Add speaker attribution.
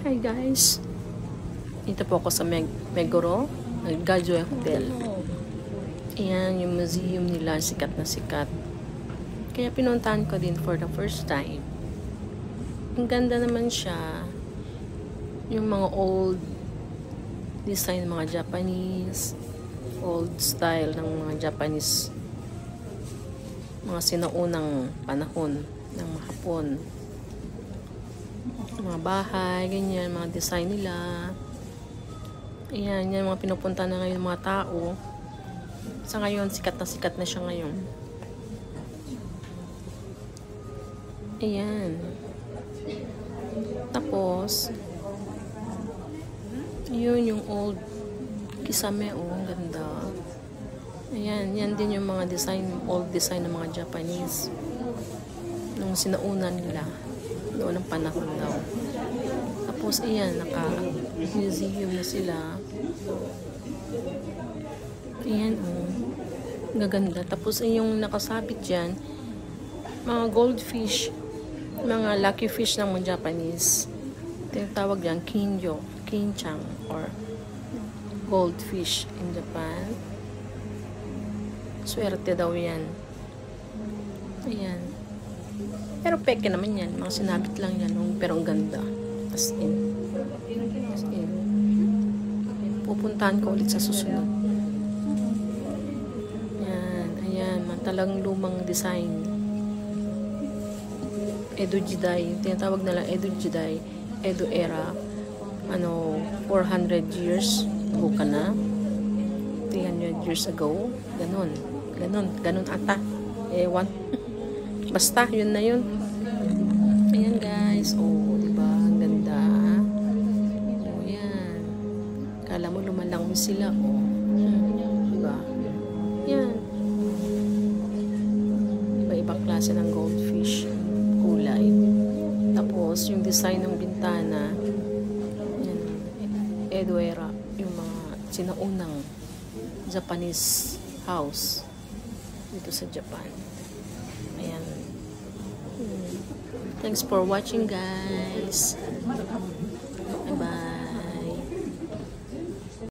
Speaker 1: Hi guys, dito po ako sa Meguro Gadjoy Hotel. Ayan yung museum nila, sikat na sikat, kaya pinuntahan ko din for the first time. Ang ganda naman siya, yung mga old design, mga Japanese old style ng mga Japanese, mga sinaunang panahon ng mga Hapon, mga bahay, ganyan, mga design nila. Ayan, yan mga pinupunta na ngayon mga tao. Sa ngayon, sikat na siya ngayon. Ayan. Tapos, yun yung old Kisame, oh, ang ganda. Ayan, yan din yung mga design, old design ng mga Japanese nung sinauna nila noon ng panahon daw. Tapos ayan, naka-museum na sila. Ayan, oh, gaganda. Tapos yung nakasabit dyan, mga goldfish, mga lucky fish ng mga Japanese. Tinatawag dyan kinjo, kinchang, or goldfish in Japan. Swerte daw yan. Ayan. Pero peke naman yan. Mga sinabit lang yan. Pero ang ganda. As in. As in. Pupuntahan ko ulit sa susunod. Ayan. Ayan. Talagang lumang design. Edo Jidai. Tinatawag nila Edo Jidai. Edo era. 400 years ago ka na. 300 years ago. Ganon ata. Ewan. Basta, yun na yun. Ayan guys. Oh, diba? Ang ganda. Oh, yan. Kala mo lumalang mo sila. Oh. Diba? Yan. Iba-ibang klase ng goldfish. Kulay. Tapos, yung design ng bintana. Yan. Edo era. Yung mga sinaunang Japanese house dito sa Japan. Ayan. Thanks for watching guys. Bye bye.